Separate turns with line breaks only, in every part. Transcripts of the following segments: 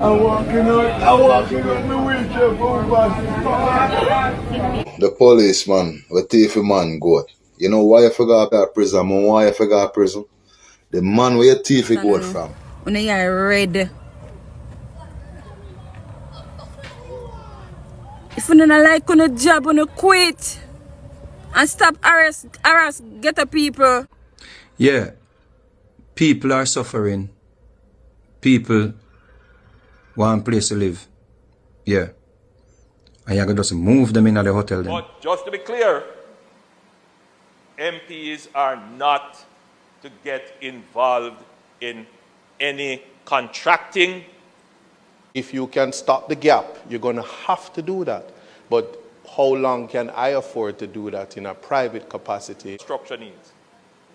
I'm walking on my wheelchair for
The policeman, the thief man goat. You know why you forgot that prison and why you forgot prison? The man where you thief goat from.
When you are red. If you don't like on a job, on quit. And stop harass ghetto people.
Yeah, people are suffering. People want a place to live. Yeah. And you can just move them in the hotel then.
But just to be clear, MPs are not to get involved in any contracting.
If you can stop the gap, you're going to have to do that. But how long can I afford to do that in a private capacity?
Structure needs.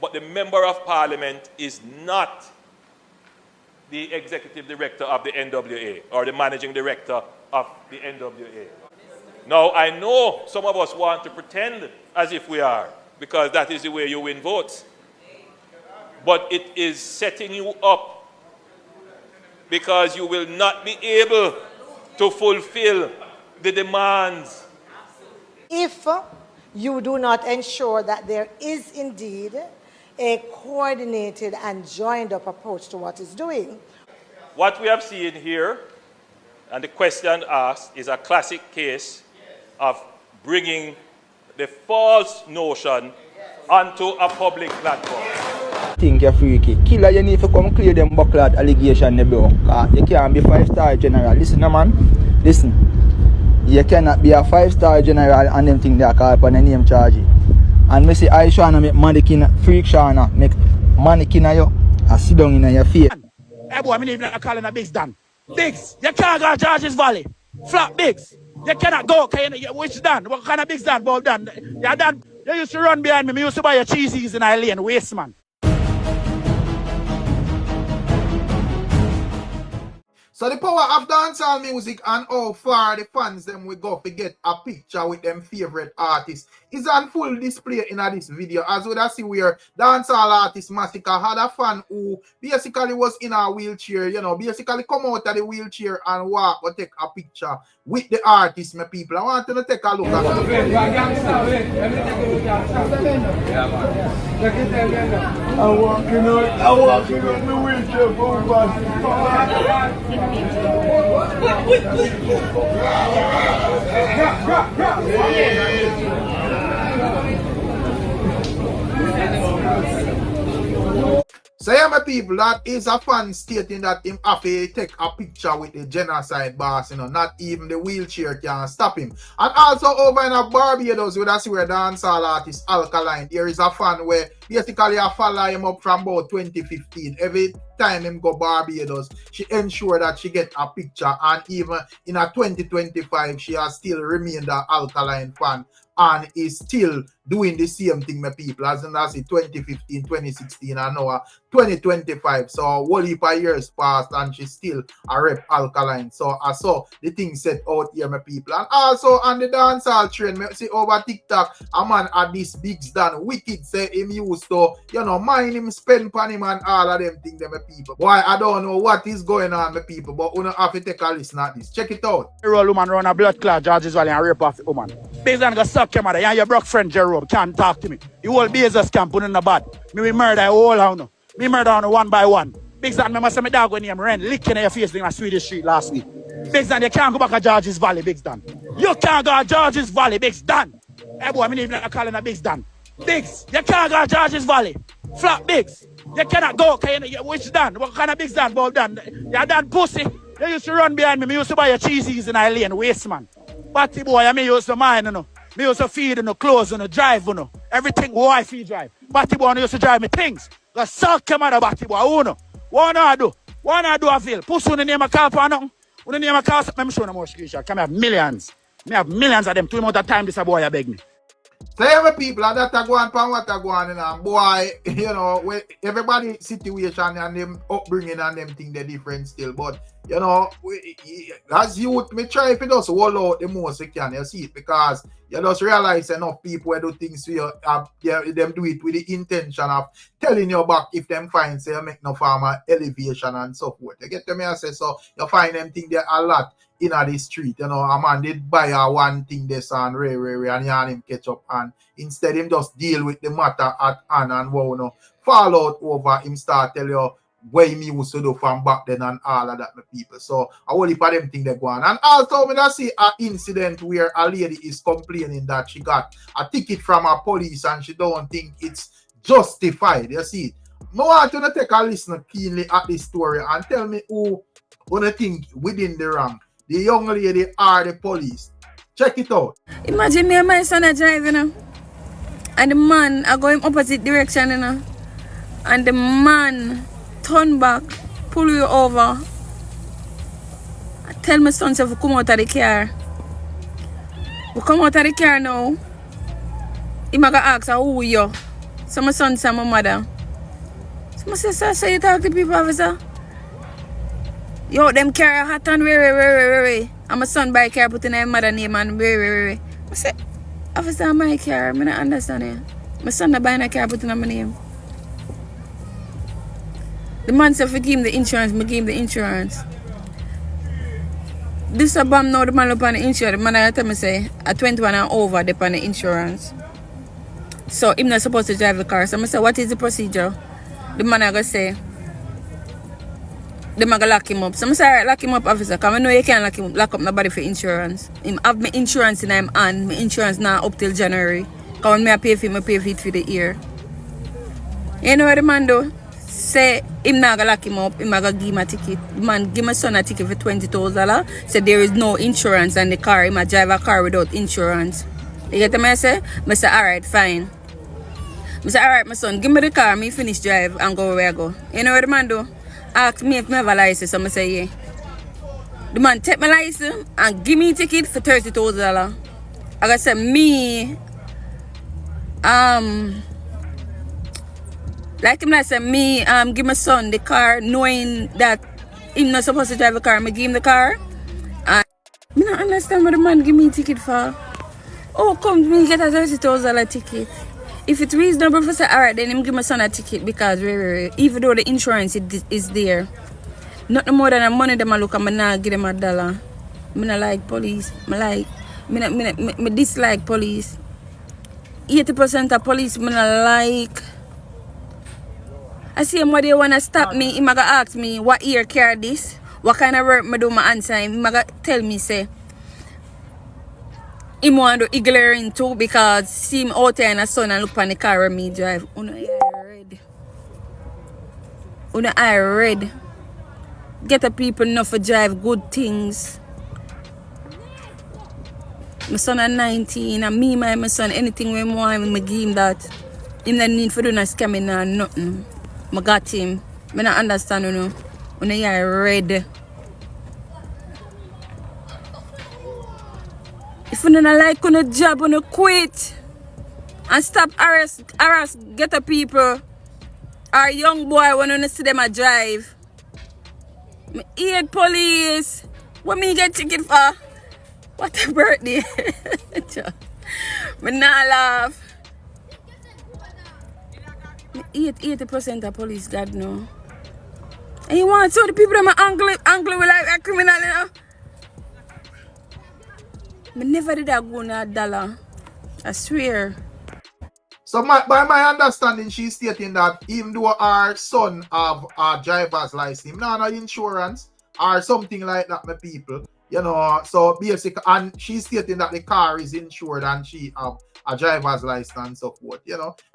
But the member of parliament is not the executive director of the NWA or the managing director of the NWA. Now, I know some of us want to pretend as if we are, because that is the way you win votes. But it is setting you up because you will not be able to fulfill the demands.
If you do not ensure that there is indeed a coordinated and joined up approach to what is doing.
What we have seen here, and the question asked, is a classic case of bringing the false notion onto a public platform.
I think you're freaky. Killa, you need to come clear them buckled allegation, bro. You can't be 5-star general. Listen, man. Listen. You cannot be a 5-star general and them think they are called upon a name charge. And me say, I Shana make mannequin, freak Shana, make mannequin of you, I sit down in your face.
Hey boy, I mean even calling a Biggs done. Biggs, you can't go to George's Valley. Flat Biggs. You cannot go, which done? What kind of Biggs done? Bob done. You done. You used to run behind me. I used to buy your cheesies in I lane, waste man.
So the power of dancehall music and how far the fans them will go to get a picture with them favorite artists is on full display in this video. As we see where dancehall artist Masicka had a fan who basically was in a wheelchair, basically come out of the wheelchair and walk or take a picture with the artist, my people. I want you to take a look at it. I'm walking on my wheelchair for So yeah, my people, that is a fan stating that him have to take a picture with the genocide boss, not even the wheelchair can stop him. And also over in Barbados, where that's where dancehall artist Alkaline, there is a fan where basically I follow him up from about 2015. Every time him go Barbados, she ensure that she get a picture, and even in a 2025, she has still remained an Alkaline fan and is still doing the same thing, my people, as in as 2015, 2016, and now 2025. So a whole heap of years passed and she still a rep Alkaline. So I saw the thing set out here, my people. And also on the dancehall trend, me see over TikTok, a man at this Biggs done wicked say him used to, mind him, spend on him and all of them things, my people. Boy, I don't know what is going on, my people, but we don't have to take a listen at this. Check it out.
Roll woman run a blood clot, George's Valley, and rape off the woman. Biggs and go suck your mother, and your broke friend Jerome can't talk to me. You whole Bezos camp put in the bad. Me we murder a whole hound. Me murder on one by one. Biggs and me say my dog when him ran licking your face in a Swedish street last week. Biggs and you can't go back to George's Valley, Biggs done. You can't go to George's Valley, Biggs done. Hey boy, I mean even calling a Biggs done. Biggs, you can't go to George's Valley. Flat Biggs. You cannot go, which done? What kind of Biggs done, Bob done? You done pussy. You used to run behind me. I used to buy your cheesies in I lane, waste man. Batty boy, I mean used to mine, Me used to feed, clothes, drive, Everything wife drive. Batty boy used to drive me things. The suck come out of Batty boy, What I do? I feel? Push on the name of car for nothing. On the name of car, let me show you more screenshot. Can I have millions? Me have millions of them. 2 months of time this boy I beg me.
So every people and that are going on what are going on, boy, everybody situation and them upbringing and them thing they're different still. But as youth, me try if you just hold out the most you can, you see it, because you just realize enough people who do things for you, them do it with the intention of telling you back if them find say you make no form of elevation and so forth. You get to me, I say, so you find them thing there a lot in the street, a man did buy one thing this and and him catch up, and instead him just deal with the matter at hand and fall out over him start tell you what he used to do from back then and all of that people. So I will leave them thing they go on. And also when I see an incident where a lady is complaining that she got a ticket from a police and she don't think it's justified. You see it. I want you to take a listen keenly at this story and tell me who you think within the rank, the young lady or the police. Check it out.
Imagine me and my son are driving, and the man are going opposite direction, and the man turn back, pull you over. I tell my son to come out of the car. We come out of the car now. He might ask her who you. So my son said my mother. So I say, so you talk to people, officer? Yo, them car hot and way. And my son buy car put in my mother name and way. I say, officer, my car, I don't understand it. My son not buying a car put in my name. The man said, give him the insurance, I give him the insurance. This a bomb now, the man look on the insurance. The man I tell me say, at 21 and over, they on the insurance. So him not supposed to drive the car. So I say, what is the procedure? The man I go say, they might lock him up. So I say, alright, lock him up, officer. Because I know you can't lock up nobody for insurance. Him have my insurance in him hand. My insurance now up till January. Because when I pay for it for the year. You know what the man do? Say him not gonna lock him up, him gonna give him a ticket. The man give my son a ticket for $20,000. Say there is no insurance on the car. He might drive a car without insurance. You get what I say? I say, alright, fine. I say, alright, my son, give me the car, me finish drive and go where I go. You know what the man do? Ask me if I have a license, so I say, yeah. The man take my license and give me a ticket for $30,000. I gotta say, me, like him like say, me, give my son the car, knowing that he's not supposed to drive a car, I give him the car. And I don't understand what the man give me a ticket for. Oh, come, me get a $30,000 ticket. If it's reasonable for say, alright, then him give my son a ticket because even though the insurance is there, not no more than the money them I look at, me not give them $1. Me not like police. Me dislike police. 80% of police me not like. I see him what they wanna stop me, he might ask me what year car this, what kind of work me do, my answer him, he might tell me say he want to ignoring too because see him out there in the sun and look on the car where me drive. Una I read. Get the people enough to drive good things. My son at 19 and me my son anything we want I give him that. Him not need for do no scamming or nothing. I got him. I don't understand When I read. If you don't like on a job, you quit. And stop harass get the people. Or young boy when you see them a drive. I hate police. What me get ticket for? What a birthday. I not laugh. 80% of police, God no. And you want to show the people that my uncle will like a criminal, you know? I never did that go on $1. I swear.
So by my understanding, she's stating that even though our son have a driver's license, no insurance or something like that, my people. So basically, and she's stating that the car is insured and she have a driver's license and so forth,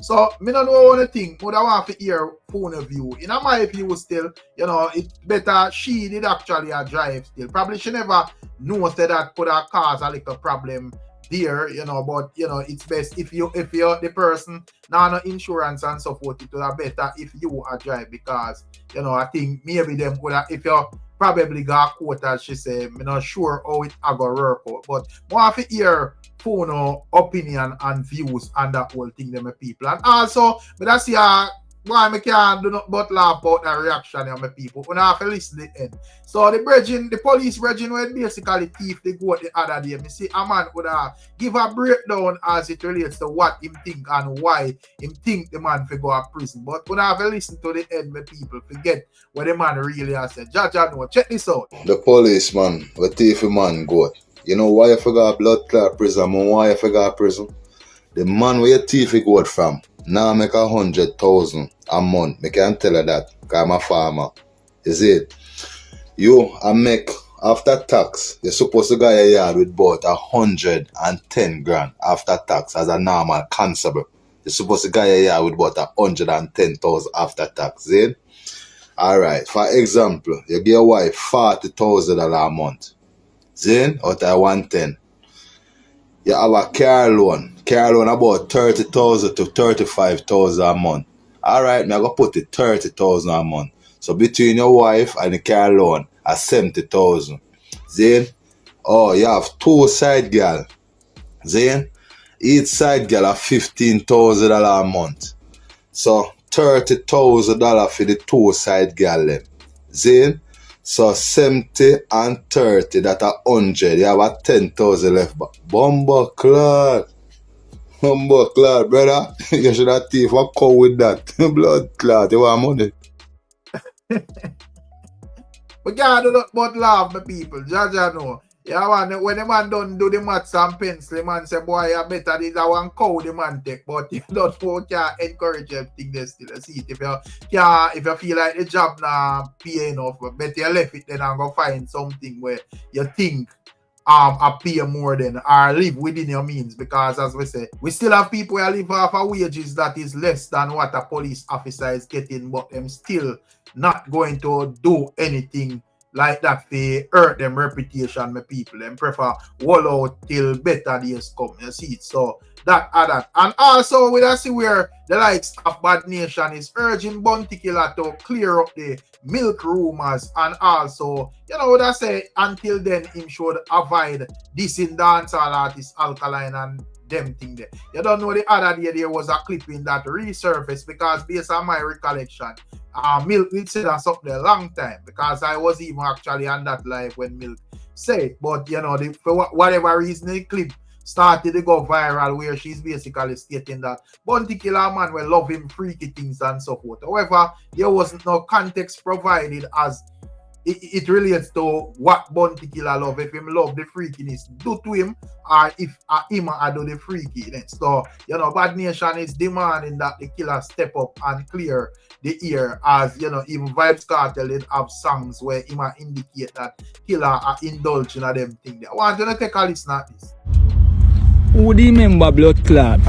So, me don't know one thing, but I want to hear point of view. In my view still, it's better she did actually a drive still. Probably she never knows that could have caused a little problem there, but, it's best if you're the person, no insurance and so forth, it would have better if you are drive because, I think maybe them could have, if you're probably got a quote as she said, I'm not sure how it going to work out. But I want to hear for no opinion and views and that whole thing, them people. And also, but that's why I can't do not but laugh about the reaction of my people. When I have to listen to the end. So the police bridging were basically thief they go the other day. Me see a man would give a breakdown as it relates to what him think and why him think the man will go to prison. But when I have to listen to the end, my people forget what the man really has said. Judge, know. Check this out.
The policeman, the thief man go. You know why you forgot blood clot prison and why you forgot prison? The man where your thief go from now make 100,000 a month. I can tell you that because I'm a farmer. Is it? You I make after tax, you're supposed to go your yard with about 110 grand after tax as a normal constable. You're supposed to go your yard with about 110,000 after tax. See? Alright, for example, you give your wife $40,000 a month. Then, out of 110. You have a car loan. Car loan about 30,000 to 35,000 a month. Alright, now go put it 30,000 a month. So between your wife and the car loan, 70,000. Then, oh, you have two side girl. Then, each side girl have $15,000 a month. So $30,000 for the two side girl them. Then, so 70 and 30, that's 100. You have a 10,000 left. Bumbo clot. Bumbo clot, brother. You should have thief a cow with that. Blood clot, you want money.
We can't do that but laugh, my people. Jaja know. Yeah, man, when the man don't do the maths and pencil, the man say, boy, you better this one cow the man take. But you don't know, can't encourage everything they still see it. If you feel like the job now pay enough, better you left it then and go find something where you think pay more than or live within your means, because as we say, we still have people who live off of wages that is less than what a police officer is getting, but them still not going to do anything like that they hurt them reputation, my people. Them prefer wall out till better days come. You see it. So that are that. And also we see where the likes of Bad Nation is urging Bounty Killa to clear up the milk rumors, and also, you know what I say, until then him should avoid this in dancehall artist Alkaline and them thing there. You don't know, the other day there was a clipping that resurfaced, because based on my recollection, Milk did say that something a long time, because I was even actually on that live when Milk said it. But you know, for whatever reason, the clip started to go viral, where she's basically stating that Bounty Killa man will love him freaky things and so forth. However, there wasn't no context provided as it relates to what Bounty Killa love. If him love the freakiness, do to him, or if him I do the freakiness. So, you know, Bad Nation is demanding that the Killa step up and clear the ear, as, you know, even Vybz Kartel did have songs where he might indicate that Killa are indulging in them thing there. I want you to take a listen at this.
Who do you remember blood clot?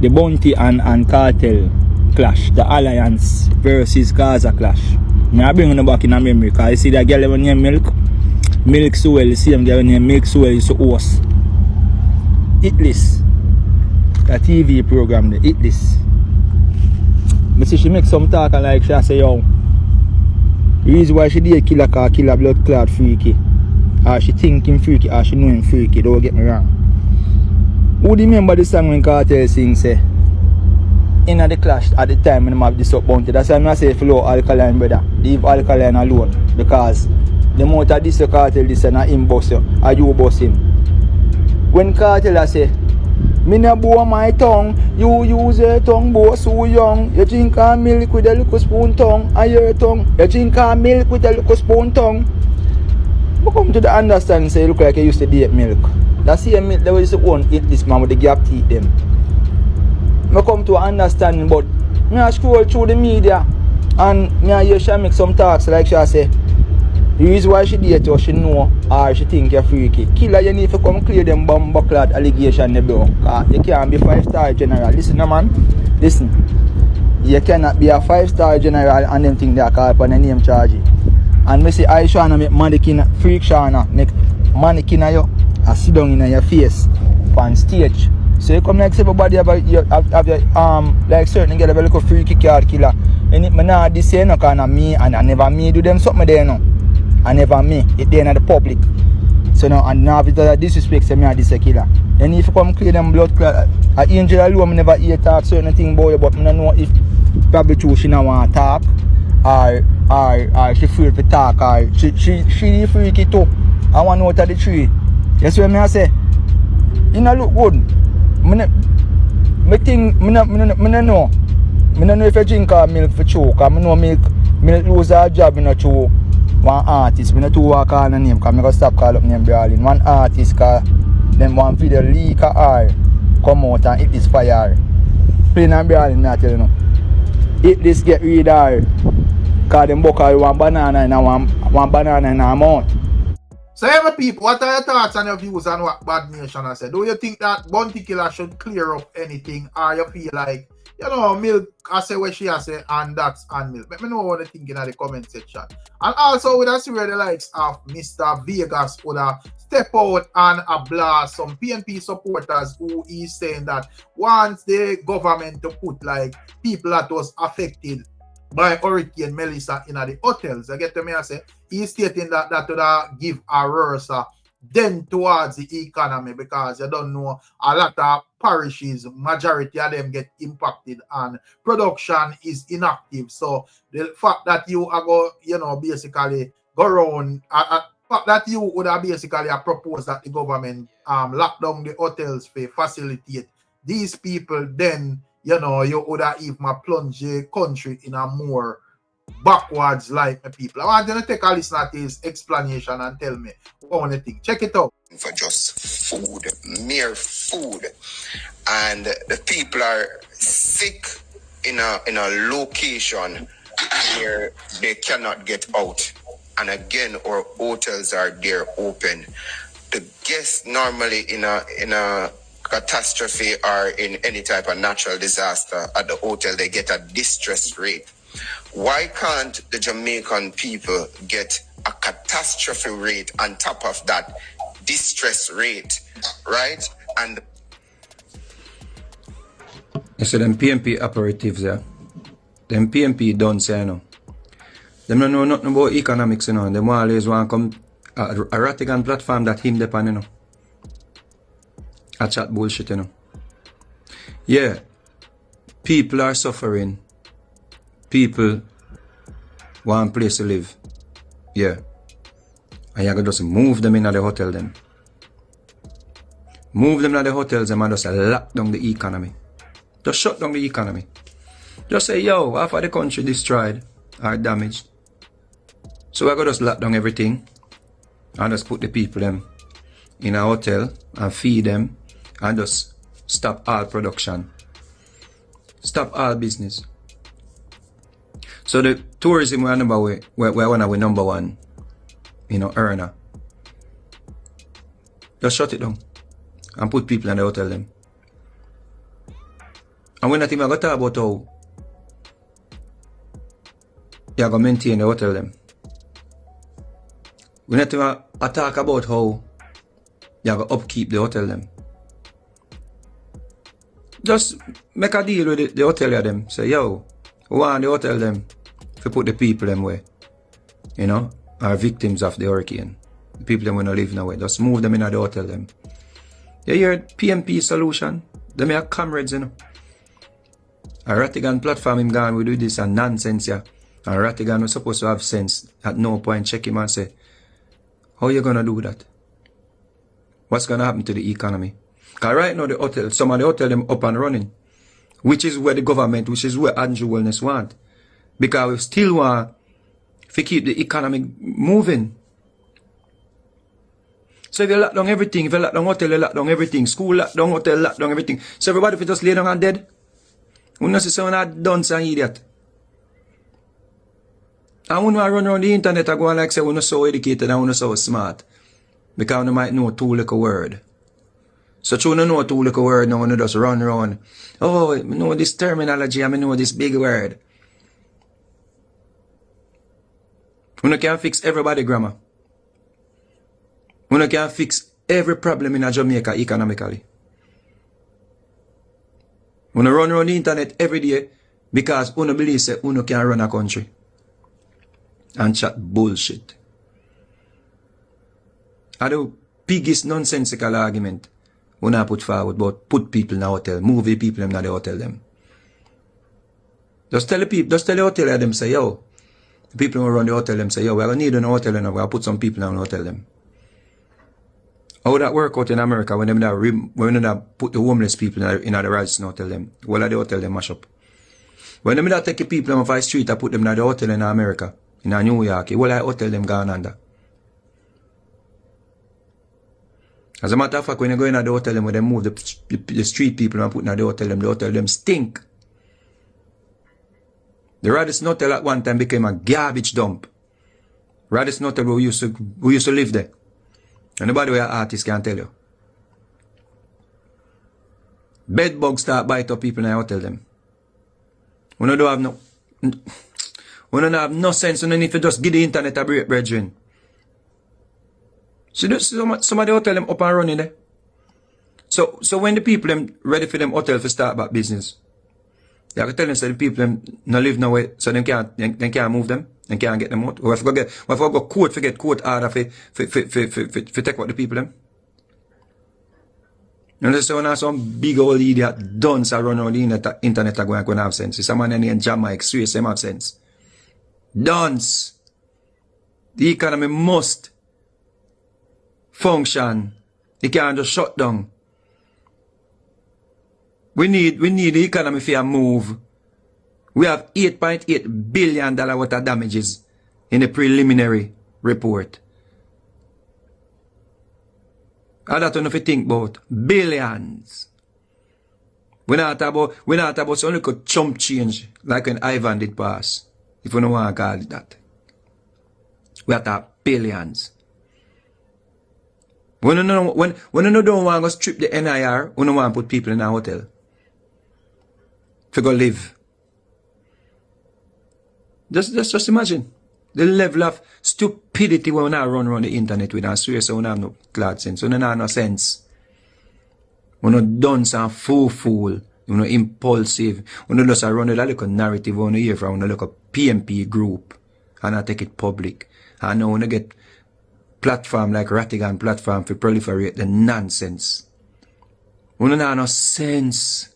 The Bounty and Cartel clash, the Alliance versus Gaza clash. I bring it back in a memory, because you see that girl named Milk Sewell, the same girl named Milk Sewell is the host. Eat This, a TV program there, Eat This. I see she make some talk and like she say, yo, the reason why she did Killa, because Killa blood clot freaky. Or she think him freaky, or she know him freaky, don't get me wrong. Who do you remember the song when Cartel sing say, in the clash at the time when I have this up Bounty? That's why I say follow Alkaline, brother. Leave Alkaline alone. Because the amount of this Cartel this and him boss you, or you boss him. When Cartel say, me no bow my tongue, you use your tongue, bow so young. You drink a milk with a little spoon tongue, and your tongue. You drink a milk with a little spoon tongue. You come to the understanding, say, look like you used to date milk. That's the milk that was one eat this man with the gap teeth them. I come to an understanding, but I scroll through the media and I hear she make some talks like she say, the reason why she date you, she know or she think you're freaky. Killa, you need to come clear them bumbleclad allegation they do. You can't be 5-star general. Listen, no man, listen. You cannot be a 5-star general and them think they are called upon a name charge. And me say, I Shana make mannequin, freak Shana, make mannequin of you, and sit down in your face on stage. So you come like everybody have your like certain girl have a little freaky card Killa. And it me not this say no, cause me and I never me do them something there no. I never me, it there in the public. So now, and now if it's a disrespect, say me a this a killer. And if you come clear them blood clot, a angel alone, me never hear talk certain thing about you, but me don't know if probably true she don't want to talk, or she afraid to talk, or she freaky too. I want to know out of the tree. That's what I say. You know look good. Me think, me no know. Me no know if you drink milk for choke, I know milk lose her job in a choke. One artist, me no too walk on the name, because I go stop call up name brawling. One artist, because then one video leak of her, come out and hit this fire. Plain and brawling, I tell you no. Hit this, get rid of her. Because them buck her one banana in her mouth.
So, my people, what are your thoughts and your views on what Bad Nation has said? Do you think that Bounty Killer should clear up anything, or you feel like, you know, Milk, I say what she has said, and that's on Milk? Let me know what you think in the comment section. And also, with us, where the likes of Mr. Vegas would step out and blast some PNP supporters who is saying that once the government to put like people that was affected by Hurricane Melissa in the hotels, I get to me, I say, he's stating that would give a worse then towards the economy, because you don't know, a lot of parishes, majority of them get impacted and production is inactive. So the fact that you are go, you know, basically go around, fact that you would have basically proposed that the government lock down the hotels for facilitate these people, then you know you would have even plunge the country in a more backwards life, my people. I want you to take a listen at his explanation and tell me what you think. Check it out.
For just food, mere food, and the people are sick in a location where they cannot get out. And again, our hotels are there open. The guests normally in a catastrophe or in any type of natural disaster at the hotel, they get a distress rate. Why can't the Jamaican people get a catastrophe rate on top of that distress rate, right? And
you see them PMP operatives there. Them PMP don't say no. Them don't know nothing about economics, you know. Them always want to come a Ratigan platform that him depend, you know. I chat bullshit, you know. Yeah, people are suffering. People want a place to live. Yeah. And you gotta just move them in the hotel them. Move them in the hotels them and just lock down the economy. Just shut down the economy. Just say, yo, half of the country destroyed or damaged. So I gotta just lock down everything and just put the people them in a hotel and feed them and just stop all production. Stop all business. So the tourism we're one of the number one, you know, earner. Just shut it down and put people in the hotel them. And we're not even going to talk about how you're going to maintain the hotel them. We're not even going to talk about how you're going to upkeep the hotel them. Just make a deal with the hotel of them. Say, yo, we want the hotel them to put the people them way. You know, are victims of the hurricane. The people them want to live in a way. Just move them in the hotel them. You hear PMP solution? Them are comrades, you know. A Ratigan platform him gone, we do this and nonsense, yeah. And Ratigan was supposed to have sense. At no point check him and say, how you gonna do that? What's gonna happen to the economy? Because right now the hotel, some of the hotel them up and running. Which is where the government, which is where Andrew Wellness want. Because we still want to keep the economy moving. So if you lock down everything, if you lock down hotel, you lock down everything. School lock down, hotel lock down everything. So everybody if you just lay down and dead. We don't see someone that done some idiot. And when we run around the internet and go and like say we're not so educated and we're not so smart. Because we might know too little word. So you don't know too little word now when you just run around. Oh, I know this terminology, I know this big word. We can fix everybody grammar. We can fix every problem in Jamaica economically. We run around the internet every day because we believe that we can run a country. And chat bullshit. I do biggest nonsensical argument when I put forward about put people in a hotel, move the people in the hotel them. Just tell the people, just tell the hotel them say, yo, the people who run the hotel them say, yo, we're gonna need an hotel and we're gonna put some people in the hotel them. How would that work out in America when they put the homeless people in the Radisson hotel them? Well, the hotel them mash up. When they take the people off the street and put them in the hotel in America, in New York, well, I hotel them gone under. As a matter of fact, when you go in the hotel them, when they move the street people and put in the hotel them stink. The Radisson hotel at one time became a garbage dump. Radisson hotel we used to live there. And nobody where artists can tell you. Bed bugs start bite up people in the hotel them. We don't have no sense. We don't need to just give the internet a break, brethren. So somebody hotel them up and running there. So when the people them ready for them hotel to start back business, you have to tell them so the people them not live nowhere, so they can't move them, they can't get them out. Or if I go court to get court order for take out the people them. And this one some big old idiot dunce run around the internet are going to have sense. It's someone named Jamaica, serious them have sense. Dunce. The economy must function. It can't just shut down. We need the economy to move. We have $8.8 billion worth of damages in the preliminary report. I don't know if you think about billions. We're not about some little chump change like when Ivan did pass. If you don't want to call it that. We have to have billions. When you don't want to strip the NIR, we don't want to put people in a hotel. To go live. Just imagine. The level of stupidity when we now run around the internet with us. So we have no glad sense. We don't have no sense. We're not dunce and fool. We're not impulsive. We're not just run a little narrative on the ear from a little PMP group. And I take it public. And now when I get platform like Rattigan platform to proliferate the nonsense. We don't have no sense.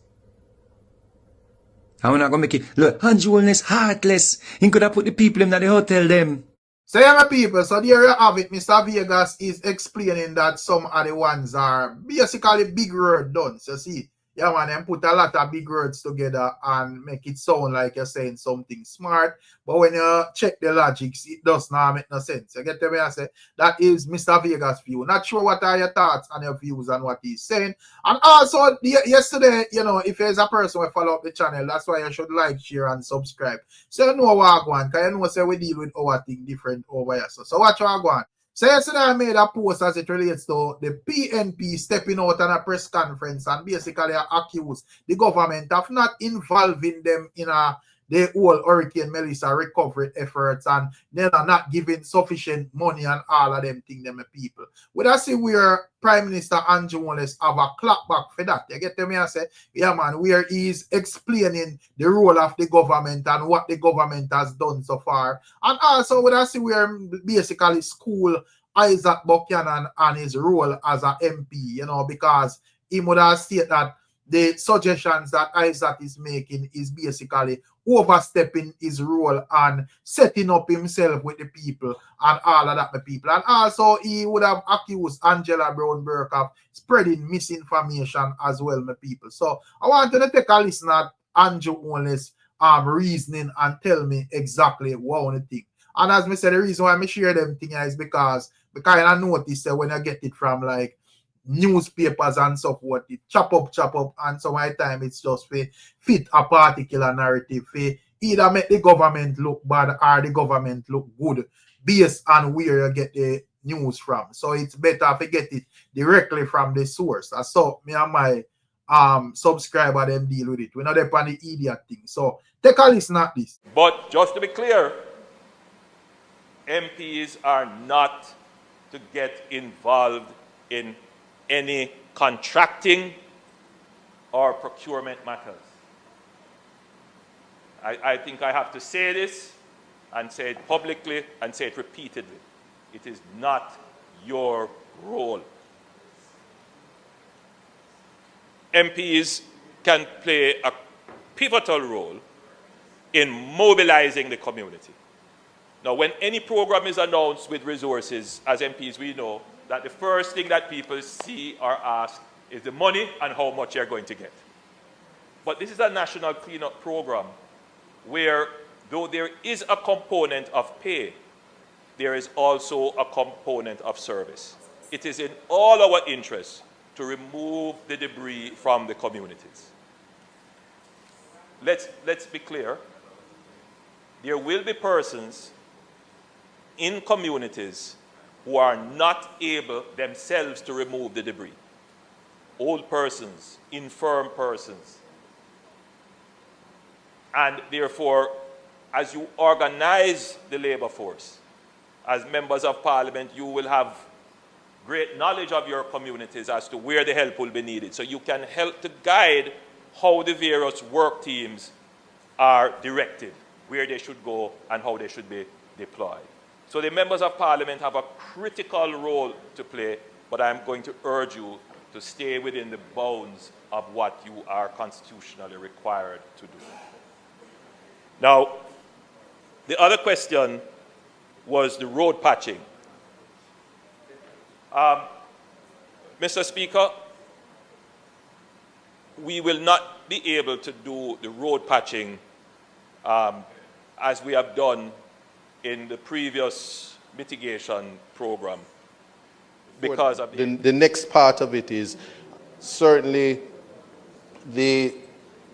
And we're not going to make it, look, Andrew's heartless. He could have put the people in the hotel them.
So yeah, my people, so there you have it. Mr. Vegas is explaining that some of the ones are basically big word done. So see, yeah man, and put a lot of big words together and make it sound like you're saying something smart. But when you check the logics, it does not make no sense. You get me? I say that is Mr. Vegas' view. Not sure what are your thoughts and your views on what he's saying. And also yesterday, you know, if there's a person who follow up the channel, that's why you should like, share, and subscribe. So you know what I want, because you know say we deal with our thing different over here. So watch what I want. So yesterday I made a post as it relates to the PNP stepping out on a press conference and basically accused the government of not involving them in the whole Hurricane Melissa recovery efforts, and then are not giving sufficient money and all of them things them people. Would I see where Prime Minister Andrew Wallace have a clap back for that? You get me? I say, yeah man, where he's explaining the role of the government and what the government has done so far. And also would I see where basically school Isaac Buchanan and his role as a MP, you know, because he would have stated that the suggestions that Isaac is making is basically overstepping his role and setting up himself with the people and all of that the people. And also he would have accused Angela Brown Burke of spreading misinformation as well, my people. So I want you to take a listen at Andrew Wallace's reasoning and tell me exactly what I think. And as I said, the reason why I share them things is because I notice that when I get it from like newspapers and so forth, it chop up, and so my time it's just fit a particular narrative, either make the government look bad or the government look good based on where you get the news from. So it's better to get it directly from the source. So me and my subscriber them deal with it. We're not upon the idiot thing. So take a listen at this.
But just to be clear, MPs are not to get involved in any contracting or procurement matters. I think I have to say this and say it publicly and say it repeatedly. It is not your role. MPs can play a pivotal role in mobilizing the community. Now, when any program is announced with resources, as MPs we know that the first thing that people see or ask is the money and how much you're going to get. But this is a national cleanup program where, though there is a component of pay, there is also a component of service. It is in all our interests to remove the debris from the communities. Let's be clear. There will be persons in communities who are not able themselves to remove the debris. Old persons, infirm persons. And therefore, as you organize the labor force, as members of parliament, you will have great knowledge of your communities as to where the help will be needed. So you can help to guide how the various work teams are directed, where they should go and how they should be deployed. So the members of parliament have a critical role to play, but I'm going to urge you to stay within the bounds of what you are constitutionally required to do. Now, the other question was the road patching. Mr. Speaker, we will not be able to do the road patching as we have done in the previous mitigation program because of
the next part of it is certainly the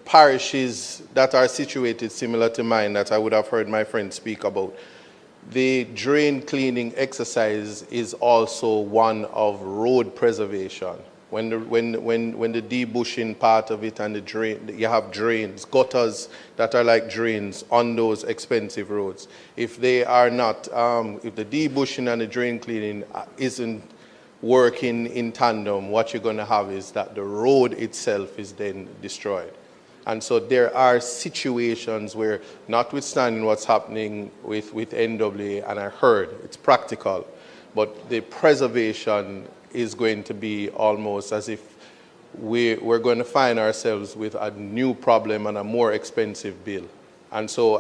parishes that are situated similar to mine that I would have heard my friend speak about. The drain cleaning exercise is also one of road preservation. When the debushing part of it and the drain, you have drains, gutters that are like drains on those expensive roads. If they are not, if the debushing and the drain cleaning isn't working in tandem, what you're going to have is that the road itself is then destroyed. And so there are situations where, notwithstanding what's happening with NWA, and I heard it's practical, but the preservation is going to be almost as if we're going to find ourselves with a new problem and a more expensive bill. And so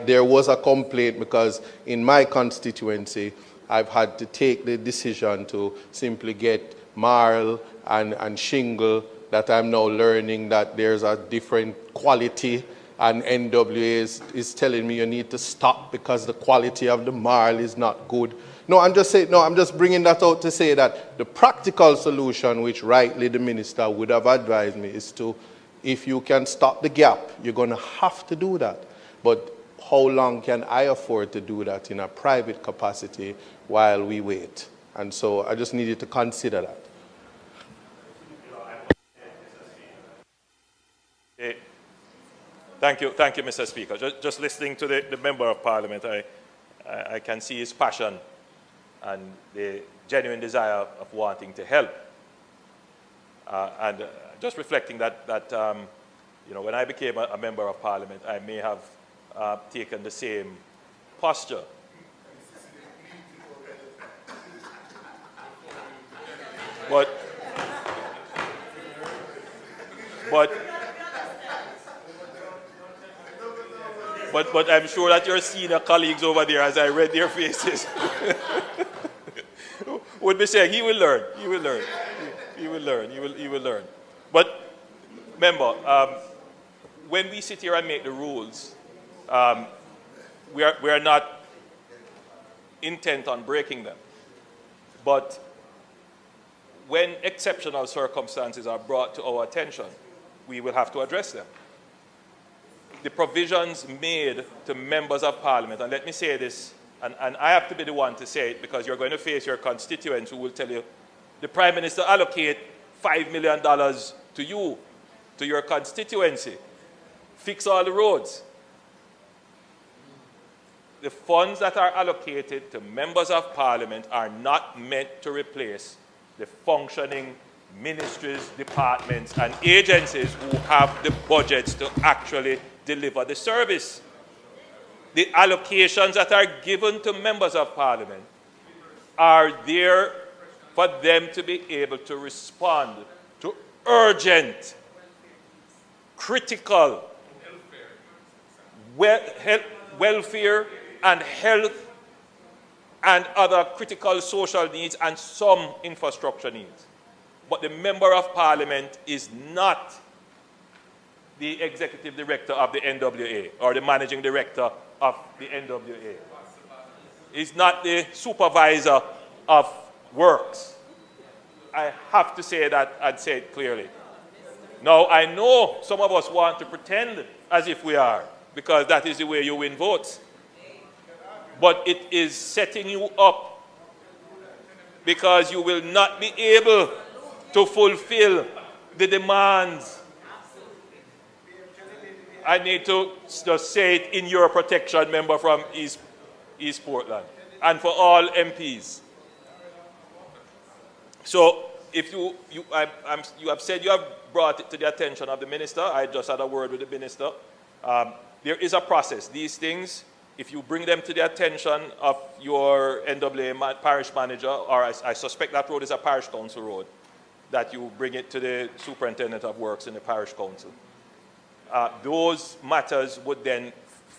there was a complaint because in my constituency, I've had to take the decision to simply get marl and shingle that I'm now learning that there's a different quality, and NWA is telling me you need to stop because the quality of the marl is not good. No, I'm just bringing that out to say that the practical solution, which rightly the minister would have advised me, is to, if you can stop the gap, you're going to have to do that. But how long can I afford to do that in a private capacity while we wait? And so I just needed to consider that.
Thank you, Mr. Speaker. Just listening to the Member of Parliament, I can see his passion and the genuine desire of wanting to help. And just reflecting that you know, when I became a Member of Parliament, I may have taken the same posture. But I'm sure that your senior colleagues over there, as I read their faces, would be saying, he will learn, he will learn, he will learn, he will learn. But remember, when we sit here and make the rules, we are not intent on breaking them. But when exceptional circumstances are brought to our attention, we will have to address them. The provisions made to members of parliament, and let me say this, and I have to be the one to say it because you're going to face your constituents who will tell you, the Prime Minister allocate $5 million to you, to your constituency. Fix all the roads. The funds that are allocated to members of parliament are not meant to replace the functioning ministries, departments, and agencies who have the budgets to actually deliver the service. The allocations that are given to members of parliament are there for them to be able to respond to urgent, critical welfare and health and other critical social needs and some infrastructure needs. But the Member of Parliament is not the Executive Director of the NWA or the Managing Director of the NWA. He's not the Supervisor of Works. I have to say that and say it clearly. Now, I know some of us want to pretend as if we are, because that is the way you win votes. But it is setting you up because you will not be able to fulfill the demands. I need to just say it in your protection, member from East Portland, and for all MPs. So, if you have said you have brought it to the attention of the minister. I just had a word with the minister. There is a process. These things, if you bring them to the attention of your NWA parish manager, or I suspect that road is a parish council road, that you bring it to the superintendent of works in the parish council. Those matters would then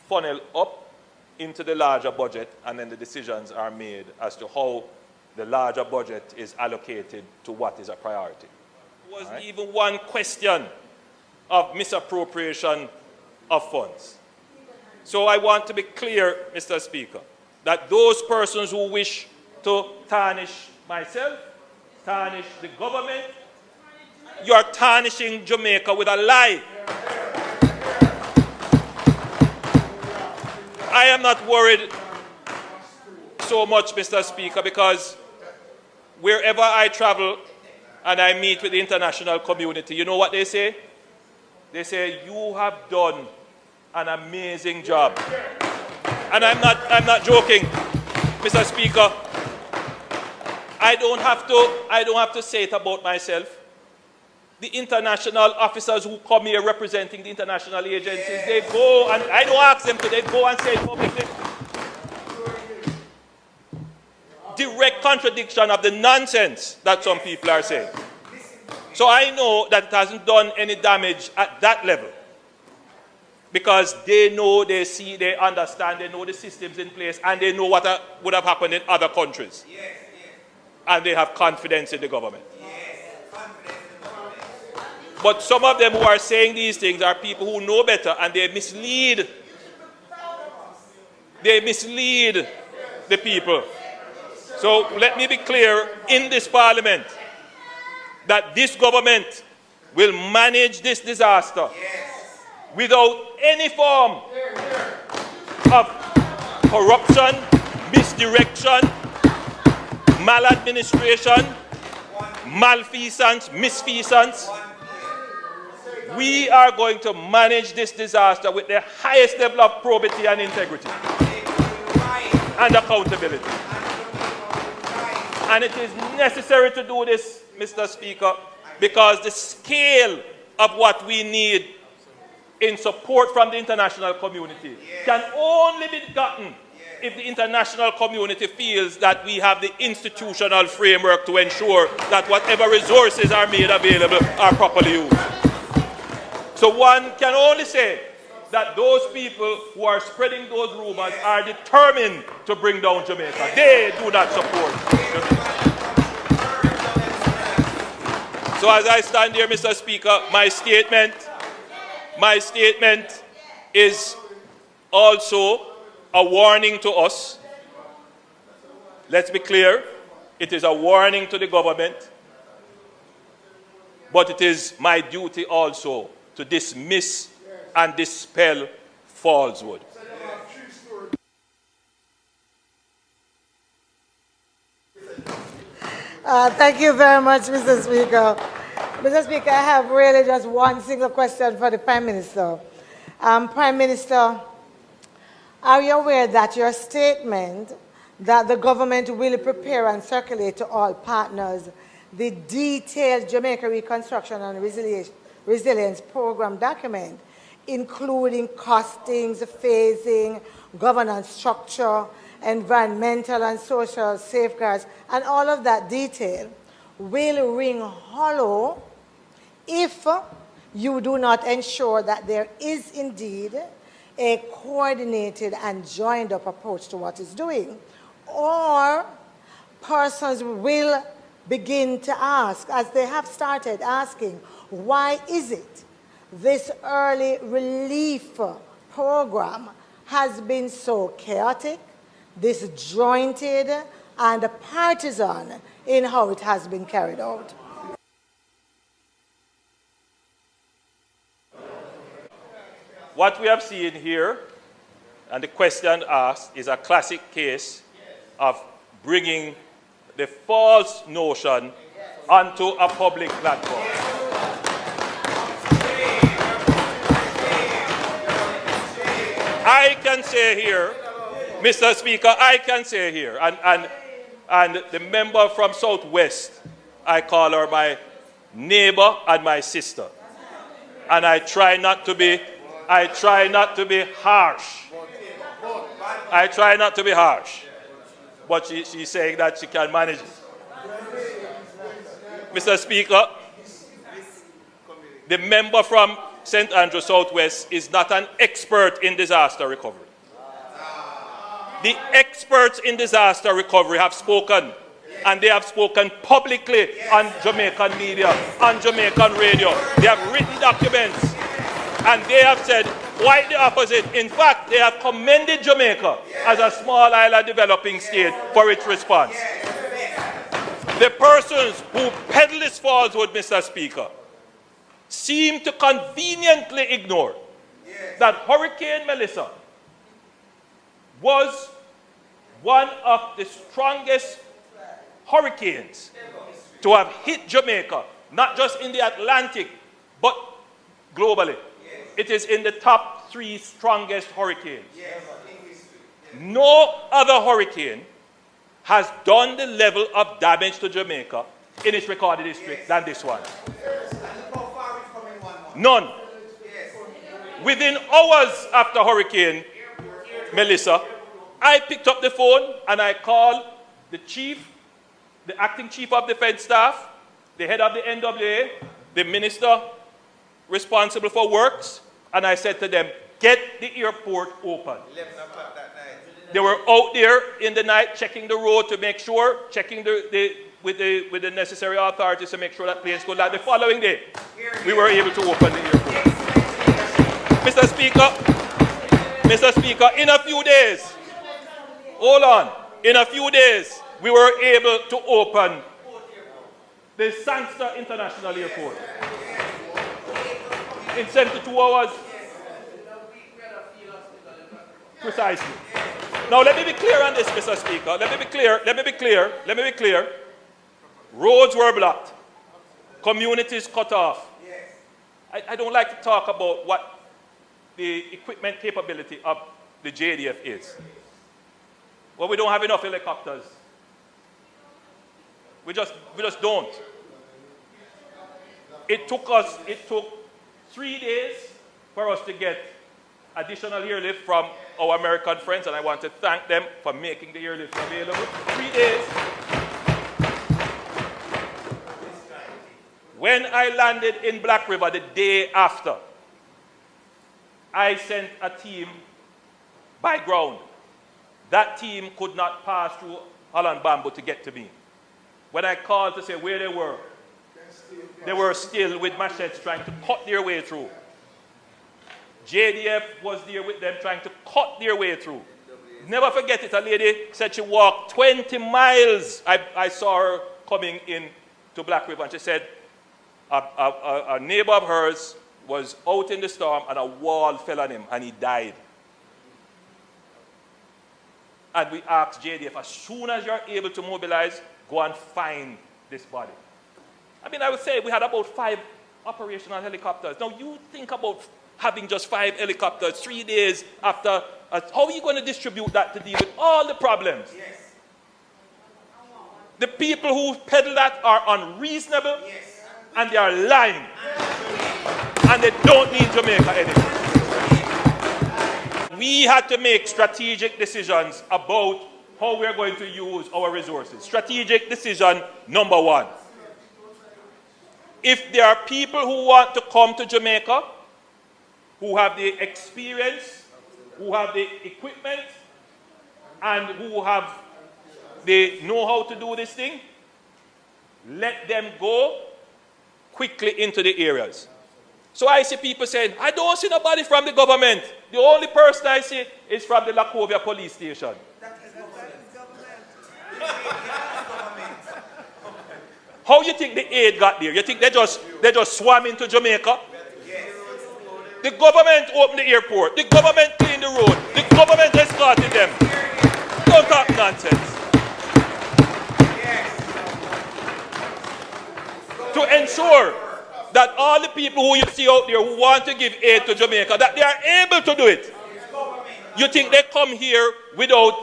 funnel up into the larger budget, and then the decisions are made as to how the larger budget is allocated to what is a priority. There wasn't even one question of misappropriation of funds. So I want to be clear, Mr. Speaker, that those persons who wish to tarnish myself, tarnish the government, you are tarnishing Jamaica with a lie. I am not worried so much, Mr. Speaker, because wherever I travel and I meet with the international community, you know what they say? They say, you have done an amazing job. And I'm not joking, Mr. Speaker. I don't have to say it about myself. The international officers who come here representing the international agencies, they go, and I don't ask them to, they go and say it publicly. Direct contradiction of the nonsense that some people are saying. So I know that it hasn't done any damage at that level, because they know, they see, they understand, they know the systems in place, and they know what would have happened in other countries. Yes, yes. And they have confidence in the government. Yes, confidence in the government. But some of them who are saying these things are people who know better, and they mislead. They mislead the people. So let me be clear in this parliament that this government will manage this disaster without any form of corruption, misdirection, maladministration, malfeasance, misfeasance. We are going to manage this disaster with the highest level of probity and integrity and accountability. And it is necessary to do this, Mr. Speaker, because the scale of what we need in support from the international community can only be gotten if the international community feels that we have the institutional framework to ensure that whatever resources are made available are properly used. So one can only say that those people who are spreading those rumors are determined to bring down Jamaica. They do not support Jamaica. So as I stand here, Mr. Speaker, my statement is also a warning to us. Let's be clear, it is a warning to the government, but it is my duty also to dismiss and dispel falsehood.
Thank you very much, Mr. Speaker. Mr. Speaker, I have really just one single question for the Prime Minister. Prime Minister, are you aware that your statement that the government will prepare and circulate to all partners the detailed Jamaica Reconstruction and Resilience Program document, including costings, phasing, governance structure, environmental and social safeguards, and all of that detail will ring hollow if you do not ensure that there is indeed a coordinated and joined up approach to what it's doing, or persons will begin to ask, as they have started asking, why is it this early relief program has been so chaotic, disjointed, and partisan in how it has been carried out?
What we have seen here, and the question asked, is a classic case of bringing the false notion onto a public platform. I can say here, Mr. Speaker, I can say here, and the member from Southwest, I call her my neighbor and my sister. And I try not to be harsh. I try not to be harsh. But she's saying that she can manage it. Mr. Speaker, the member from St. Andrew Southwest is not an expert in disaster recovery. The experts in disaster recovery have spoken, and they have spoken publicly on Jamaican media, on Jamaican radio. They have written documents, and they have said quite the opposite. In fact, they have commended Jamaica as a small island developing state for its response. The persons who peddle this falsehood, Mr. Speaker, seem to conveniently ignore that Hurricane Melissa was one of the strongest hurricanes to have hit Jamaica, not just in the Atlantic, but globally. It is in the top 3 strongest hurricanes. No other hurricane has done the level of damage to Jamaica in its recorded history than this one. None. Within hours after Hurricane Melissa, I picked up the phone and I called the chief, the acting chief of defense staff, the head of the NWA, the minister responsible for works, and I said to them, get the airport open. They were out there in the night checking the road to make sure, checking with the necessary authorities to make sure that planes could land. The following day, we were able to open the airport. Mr. Speaker, in a few days, hold on, in a few days, we were able to open the Sangster International Airport. In 72 hours, precisely. Now, let me be clear on this, Mr. Speaker. Let me be clear. Roads were blocked. Communities cut off. I don't like to talk about what the equipment capability of the JDF is. Well, we don't have enough helicopters. We just don't. It took 3 days for us to get additional airlift from our American friends, and I want to thank them for making the airlift available. 3 days. When I landed in Black River the day after, I sent a team by ground. That team could not pass through Holland Bamboo to get to me. When I called to say where they were still with machetes trying to cut their way through. JDF was there with them trying to cut their way through. Never forget it, a lady said she walked 20 miles. I saw her coming in to Black River, and she said a neighbor of hers was out in the storm and a wall fell on him and he died. And we asked JDF, as soon as you're able to mobilize, go and find this body. I mean, I would say we had about 5 operational helicopters. Now, you think about having just 5 helicopters 3 days after. How are you going to distribute that to deal with all the problems? Yes. The people who peddle that are unreasonable, and they are lying. And they don't need Jamaica anymore. We had to make strategic decisions about how we're going to use our resources. Strategic decision number 1. if there are people who want to come to Jamaica, who have the experience, who have the equipment, and who have the know-how to do this thing, let them go quickly into the areas. So I see people saying, I don't see nobody from the government. The only person I see is from the Lacovia police station. How you think the aid got there? You think they just swam into Jamaica? The government opened the airport. The government cleaned the road. The government escorted them. Don't talk nonsense. To ensure that all the people who you see out there who want to give aid to Jamaica, that they are able to do it. You think they come here without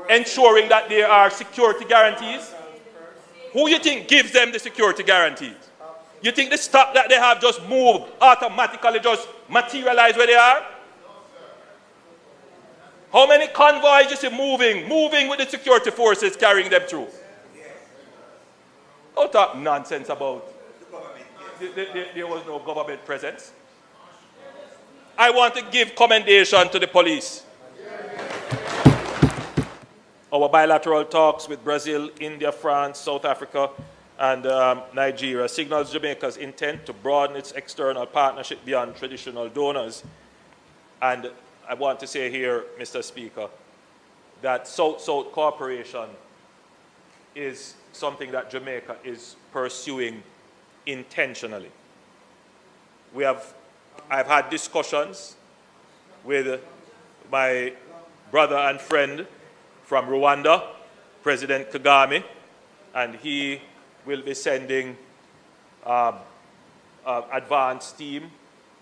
ensuring that there are security guarantees? Who you think gives them the security guarantees? You think the stock that they have just move automatically, just materialize where they are? How many convoys you see moving with the security forces carrying them through? Don't talk nonsense about there was no government presence. I want to give commendation to the police. Our bilateral talks with Brazil, India, France, South Africa, and Nigeria signals Jamaica's intent to broaden its external partnership beyond traditional donors. And I want to say here, Mr. Speaker, that South-South cooperation is something that Jamaica is pursuing intentionally. I've had discussions with my brother and friend from Rwanda, President Kagame, and he will be sending an advanced team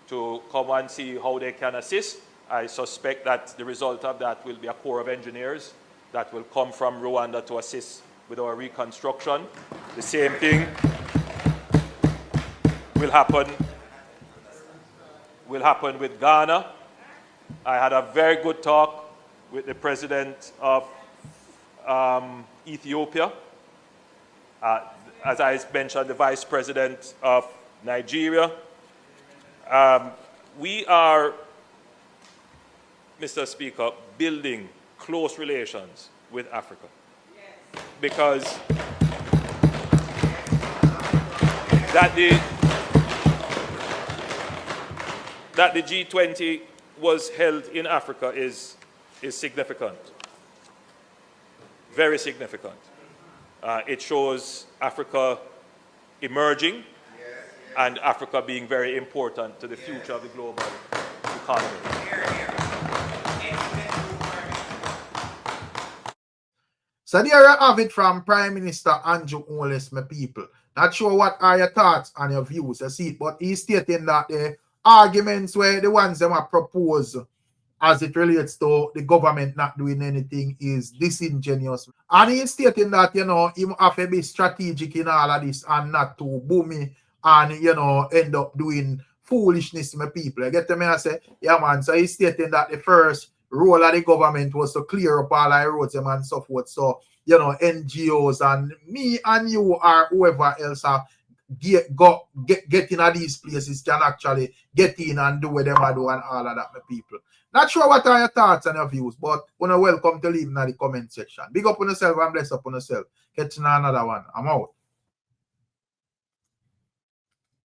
to come and see how they can assist. I suspect that the result of that will be a corps of engineers that will come from Rwanda to assist with our reconstruction. The same thing will happen with Ghana. I had a very good talk with the president of Ethiopia. As I mentioned, the vice president of Nigeria. We are, Mr. Speaker, building close relations with Africa. Yes. Because that the G20 was held in Africa is significant, very significant. It shows Africa emerging and Africa being very important to the future of the global economy.
So there you have it from Prime Minister Andrew Holness, my people. Not sure what are your thoughts and your views, you see, but he's stating that the arguments were the ones that were proposed as it relates to the government not doing anything is disingenuous. And he's stating that, you know, he have to be strategic in all of this and not too boomy and, you know, end up doing foolishness to my people. You get to me? I say, yeah, man. So he's stating that the first role of the government was to clear up all the roads and so forth. So, you know, NGOs and me and you or whoever else are get in these places can actually get in and do what they do and all of that, my people. Not sure what are your thoughts and your views, but you're welcome to leave in the comment section. Big up on yourself and bless up on yourself. Catch you in another one. I'm out.